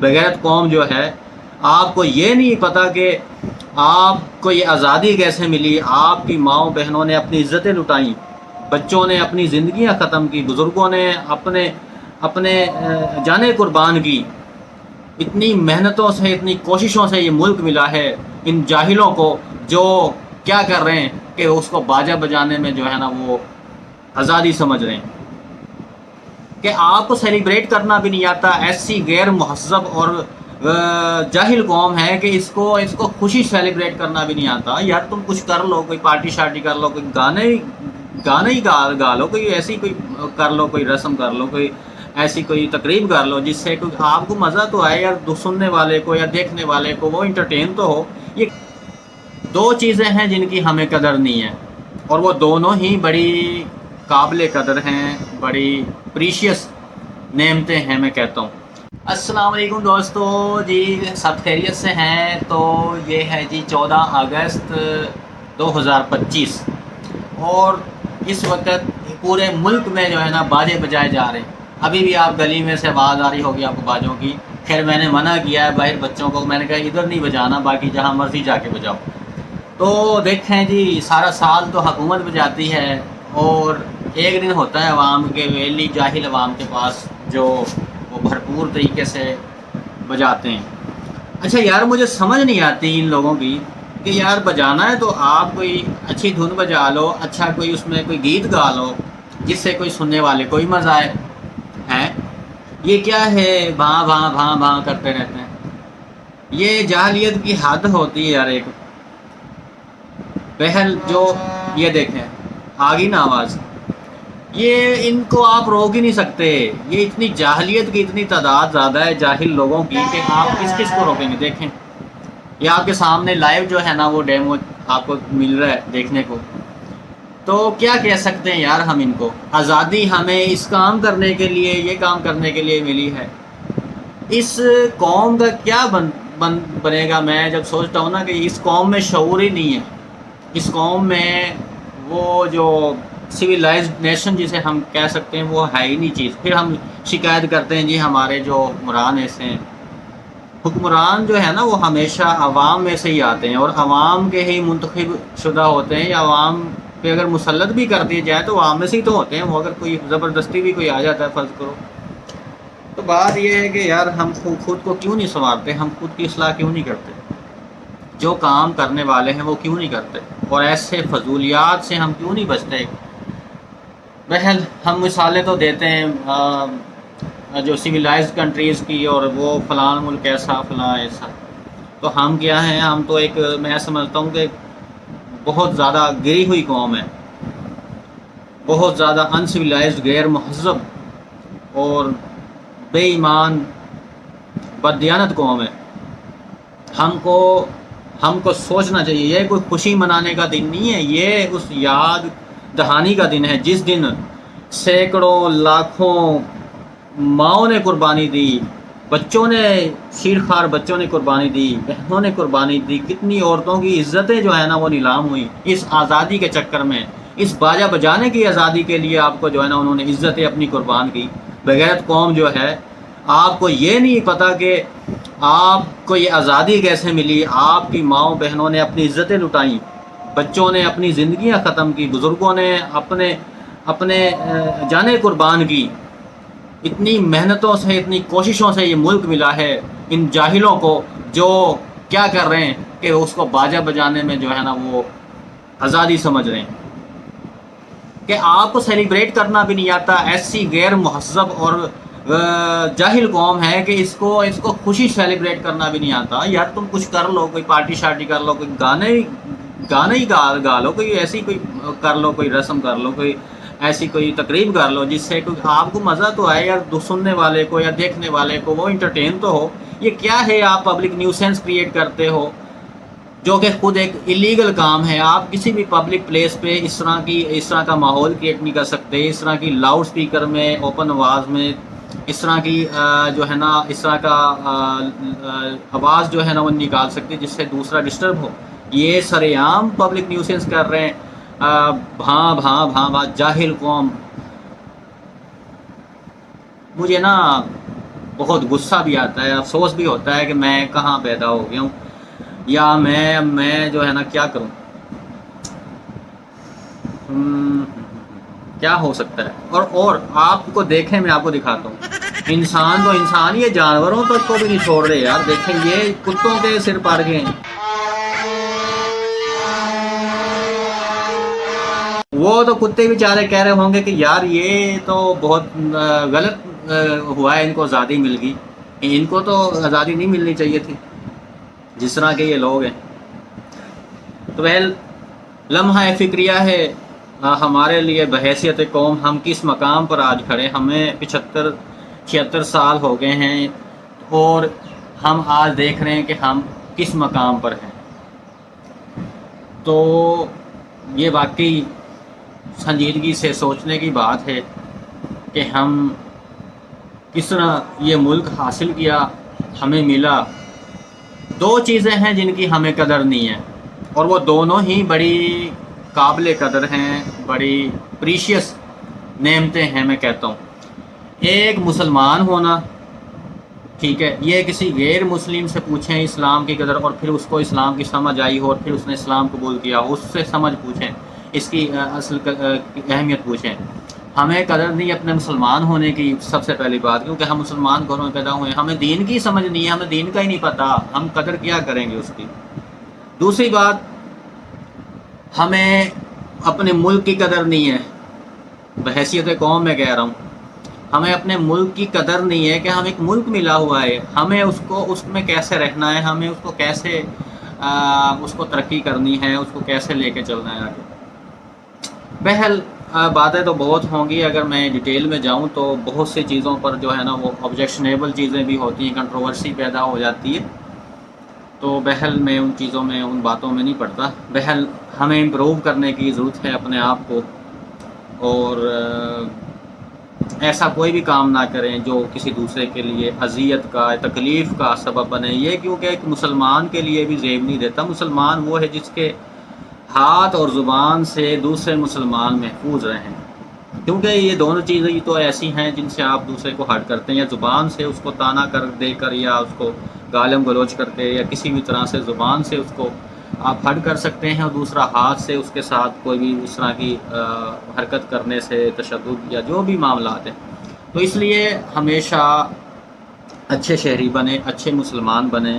بغیرت قوم جو ہے، آپ کو یہ نہیں پتہ کہ آپ کو یہ آزادی کیسے ملی؟ آپ کی ماؤں بہنوں نے اپنی عزتیں لٹائیں، بچوں نے اپنی زندگیاں ختم کی، بزرگوں نے اپنے جانیں قربان کی۔ اتنی محنتوں سے، اتنی کوششوں سے یہ ملک ملا ہے ان جاہلوں کو، جو کیا کر رہے ہیں کہ اس کو باجا بجانے میں جو ہے نا وہ آزادی سمجھ رہے ہیں، کہ آپ کو سیلیبریٹ کرنا بھی نہیں آتا۔ ایسی غیر مہذب اور جاہل قوم ہے کہ اس کو خوشی سیلیبریٹ کرنا بھی نہیں آتا۔ یار تم کچھ کر لو، کوئی پارٹی شارٹی کر لو، کوئی گانے ہی گا لو، کوئی ایسی کوئی کر لو، کوئی رسم کر لو، کوئی ایسی کوئی تقریب کر لو جس سے کوئی آپ کو مزہ تو آئے یار، سننے والے کو یا دیکھنے والے کو وہ انٹرٹین تو ہو۔ یہ دو چیزیں ہیں جن کی ہمیں قدر نہیں ہے، اور وہ دونوں ہی بڑی قابل قدر ہیں، بڑی پریشیس نعمتیں ہیں میں کہتا ہوں۔ السلام علیکم دوستو، جی سب خیریت سے ہیں؟ تو یہ ہے جی 14 اگست 2025، اور اس وقت پورے ملک میں جو ہے نا باجے بجائے جا رہے ہیں۔ ابھی بھی آپ گلی میں سے آواز آ رہی ہوگی آپ کو باجوں کی۔ خیر میں نے منع کیا ہے باہر بچوں کو، میں نے کہا ادھر نہیں بجانا، باقی جہاں مرضی جا کے بجاؤ۔ تو دیکھیں جی، سارا سال تو حکومت بجاتی ہے، اور ایک دن ہوتا ہے عوام کے، ویلی جاہل عوام کے پاس، جو وہ بھرپور طریقے سے بجاتے ہیں۔ اچھا یار، مجھے سمجھ نہیں آتی ان لوگوں کی کہ یار بجانا ہے تو آپ کوئی اچھی دھن بجا لو، اچھا کوئی اس میں کوئی گیت گا لو جس سے کوئی سننے والے کوئی مزہ آئے ہیں۔ یہ کیا ہے بھاں بھاں بھاں بھاں کرتے رہتے ہیں؟ یہ جاہلیت کی حد ہوتی ہے یار ایک۔ بہل جو یہ دیکھیں آگی نا آواز، یہ ان کو آپ روک ہی نہیں سکتے۔ یہ اتنی جاہلیت کی اتنی تعداد زیادہ ہے جاہل لوگوں کی کہ آپ کس کو روکیں گے؟ دیکھیں یہ آپ کے سامنے لائیو جو ہے نا وہ ڈیمو آپ کو مل رہا ہے دیکھنے کو۔ تو کیا کہہ سکتے ہیں یار ہم ان کو؟ آزادی ہمیں اس کام کرنے کے لیے، یہ کام کرنے کے لیے ملی ہے۔ اس قوم کا کیا بنے گا؟ میں جب سوچتا ہوں نا کہ اس قوم میں شعور ہی نہیں ہے، اس قوم میں وہ جو سویلائزڈ نیشن جسے ہم کہہ سکتے ہیں وہ ہے ہی نہیں چیز۔ پھر ہم شکایت کرتے ہیں جی ہمارے جو حکمران ایسے ہیں۔ حکمران جو ہے نا وہ ہمیشہ عوام میں سے ہی آتے ہیں، اور عوام کے ہی منتخب شدہ ہوتے ہیں، یا عوام پہ اگر مسلط بھی کر دیے جائے تو عوام میں سے ہی تو ہوتے ہیں وہ۔ اگر کوئی زبردستی بھی کوئی آ جاتا ہے فرض کرو، تو بات یہ ہے کہ یار ہم خود کو کیوں نہیں سنوارتے؟ ہم خود کی اصلاح کیوں نہیں کرتے؟ جو کام کرنے والے ہیں وہ کیوں نہیں کرتے؟ اور ایسے فضولیات سے ہم کیوں نہیں بچتے؟ بہرحال ہم مثالیں تو دیتے ہیں جو سویلائزڈ کنٹریز کی، اور وہ فلاں ملک ایسا فلاں ایسا۔ تو ہم کیا ہیں؟ ہم تو ایک، میں سمجھتا ہوں کہ بہت زیادہ گری ہوئی قوم ہے، بہت زیادہ ان سویلائزڈ، غیر مہذب اور بے ایمان بددیانت قوم ہے۔ ہم کو سوچنا چاہیے، یہ کوئی خوشی منانے کا دن نہیں ہے، یہ اس یاد دہانی کا دن ہے جس دن سینکڑوں لاکھوں ماؤں نے قربانی دی، بچوں نے، شیر خوار بچوں نے قربانی دی، بہنوں نے قربانی دی، کتنی عورتوں کی عزتیں جو ہے نا وہ نیلام ہوئی اس آزادی کے چکر میں۔ اس باجا بجانے کی آزادی کے لیے آپ کو جو ہے نا انہوں نے عزتیں اپنی قربان کی۔ بغیرت قوم جو ہے، آپ کو یہ نہیں پتہ کہ آپ کو یہ آزادی کیسے ملی؟ آپ کی ماؤں بہنوں نے اپنی عزتیں لٹائیں، بچوں نے اپنی زندگیاں ختم کی، بزرگوں نے اپنے جانیں قربان کی۔ اتنی محنتوں سے، اتنی کوششوں سے یہ ملک ملا ہے ان جاہلوں کو، جو کیا کر رہے ہیں کہ اس کو باجا بجانے میں جو ہے نا وہ آزادی سمجھ رہے ہیں، کہ آپ کو سیلیبریٹ کرنا بھی نہیں آتا۔ ایسی غیر مہذب اور جاہل قوم ہے کہ اس کو خوشی سیلیبریٹ کرنا بھی نہیں آتا۔ یار تم کچھ کر لو، کوئی پارٹی شارٹی کر لو، کوئی گانے ہی گا لو، کوئی ایسی کوئی کر لو، کوئی رسم کر لو، کوئی ایسی کوئی تقریب کر لو جس سے کوئی آپ کو مزہ تو آئے یار، سننے والے کو یا دیکھنے والے کو وہ انٹرٹین تو ہو۔ یہ کیا ہے؟ آپ پبلک نیوسینس کریٹ کرتے ہو، جو کہ خود ایک ایلیگل کام ہے۔ آپ کسی بھی پبلک پلیس پہ اس طرح کا ماحول کریٹ نہیں کر سکتے، اس طرح کی لاؤڈ سپیکر میں، اوپن آواز میں اس طرح کی جو ہے نا اس طرح کا آواز جو ہے نا وہ نکال سکتے جس سے دوسرا ڈسٹرب ہو۔ یہ سر عام پبلک نیوسینس کر رہے ہیں، بھاں بھاں بھاں جاہل قوم۔ مجھے نا بہت غصہ بھی آتا ہے، افسوس بھی ہوتا ہے کہ میں کہاں پیدا ہو گیا ہوں، یا میں جو ہے نا کیا کروں، کیا ہو سکتا ہے۔ اور آپ کو دیکھیں، میں آپ کو دکھاتا ہوں، انسان تو انسان، یہ جانوروں تک کو بھی نہیں چھوڑ رہے یار، دیکھیں یہ کتوں کے سر پڑ گئے ہیں۔ وہ تو کتے بیچارے کہہ رہے ہوں گے کہ یار یہ تو بہت غلط ہوا ہے، ان کو آزادی مل گئی، ان کو تو آزادی نہیں ملنی چاہیے تھی جس طرح کے یہ لوگ ہیں۔ تو لمحہ فکریہ ہے ہمارے لیے بحیثیت قوم، ہم کس مقام پر آج کھڑے، ہمیں 75-76 سال ہو گئے ہیں، اور ہم آج دیکھ رہے ہیں کہ ہم کس مقام پر ہیں۔ تو یہ واقعی سنجیدگی سے سوچنے کی بات ہے کہ ہم کس طرح یہ ملک حاصل کیا، ہمیں ملا۔ دو چیزیں ہیں جن کی ہمیں قدر نہیں ہے، اور وہ دونوں ہی بڑی قابل قدر ہیں، بڑی پریشیس نعمتیں ہیں میں کہتا ہوں۔ ایک مسلمان ہونا، ٹھیک ہے، یہ کسی غیر مسلم سے پوچھیں اسلام کی قدر، اور پھر اس کو اسلام کی سمجھ آئی ہو اور پھر اس نے اسلام قبول کیا، اس سے سمجھ پوچھیں، اس کی اصل اہمیت پوچھیں۔ ہمیں قدر نہیں اپنے مسلمان ہونے کی، سب سے پہلی بات، کیونکہ ہم مسلمان گھروں میں پیدا ہوئے ہیں، ہمیں دین کی سمجھ نہیں ہے، ہمیں دین کا ہی نہیں پتہ، ہم قدر کیا کریں گے اس کی۔ دوسری بات، ہمیں اپنے ملک کی قدر نہیں ہے، بحیثیت قوم میں کہہ رہا ہوں، ہمیں اپنے ملک کی قدر نہیں ہے کہ ہم ایک ملک ملا ہوا ہے، ہمیں اس میں کیسے رہنا ہے، ہمیں اس کو کیسے اس کو ترقی کرنی ہے، اس کو کیسے لے کے چلنا ہے آگے۔ بہرحال باتیں تو بہت ہوں گی، اگر میں ڈیٹیل میں جاؤں تو بہت سی چیزوں پر جو ہے نا وہ آبجیکشنیبل چیزیں بھی ہوتی ہیں، کنٹروورسی پیدا ہو جاتی ہے، تو بہرحال میں ان چیزوں میں، ان باتوں میں نہیں پڑتا۔ بہرحال ہمیں امپروو کرنے کی ضرورت ہے اپنے آپ کو، اور ایسا کوئی بھی کام نہ کریں جو کسی دوسرے کے لیے اذیت کا، تکلیف کا سبب بنے۔ یہ کیونکہ ایک مسلمان کے لیے بھی زیب نہیں دیتا، مسلمان وہ ہے جس کے ہاتھ اور زبان سے دوسرے مسلمان محفوظ رہیں، کیونکہ یہ دونوں چیزیں تو ایسی ہیں جن سے آپ دوسرے کو ہرٹ کرتے ہیں، یا زبان سے اس کو طعنہ کر دے کر، یا اس کو گالم گلوچ کر کے، یا کسی بھی طرح سے زبان سے اس کو آپ ہرٹ کر سکتے ہیں، اور دوسرا ہاتھ سے اس کے ساتھ کوئی بھی اس طرح کی حرکت کرنے سے، تشدد یا جو بھی معاملات ہیں۔ تو اس لیے ہمیشہ اچھے شہری بنیں، اچھے مسلمان بنیں،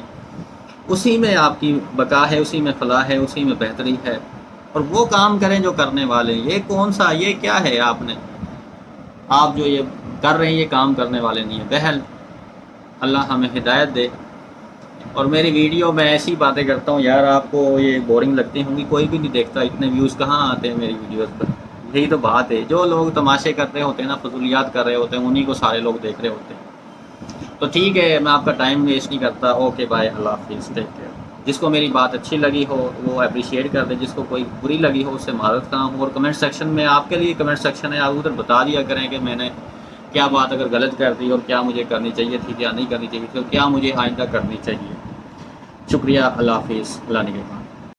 اسی میں آپ کی بقا ہے، اسی میں فلاح ہے، اسی میں بہتری ہے، اور وہ کام کریں جو کرنے والے۔ یہ کون سا، یہ کیا ہے آپ جو یہ کر رہے ہیں، یہ کام کرنے والے نہیں ہیں۔ بہرحال اللہ ہمیں ہدایت دے۔ اور میری ویڈیو میں ایسی باتیں کرتا ہوں یار، آپ کو یہ بورنگ لگتی ہوں گی، کوئی بھی نہیں دیکھتا، اتنے ویوز کہاں آتے ہیں میری ویڈیوز پر۔ یہی تو بات ہے، جو لوگ تماشے کر رہے ہوتے ہیں نا، فضولیات کر رہے ہوتے ہیں، انہی کو سارے لوگ دیکھ رہے ہوتے ہیں۔ تو ٹھیک ہے، میں آپ کا ٹائم ویسٹ نہیں کرتا۔ اوکے بائے، اللہ حافظ، ٹیک کیئر۔ جس کو میری بات اچھی لگی ہو وہ اپریشیٹ کر دے، جس کو کوئی بری لگی ہو اس سے معذرت خواہ ہوں۔ اور کمنٹ سیکشن میں، آپ کے لیے کمنٹ سیکشن ہے، آپ ادھر بتا دیا کریں کہ میں نے کیا بات اگر غلط کر دی، اور کیا مجھے کرنی چاہیے تھی، کیا نہیں کرنی چاہیے تھی، اور کیا مجھے آئندہ کرنی چاہیے۔ شکریہ، اللہ حافظ، اللہ نگہبان۔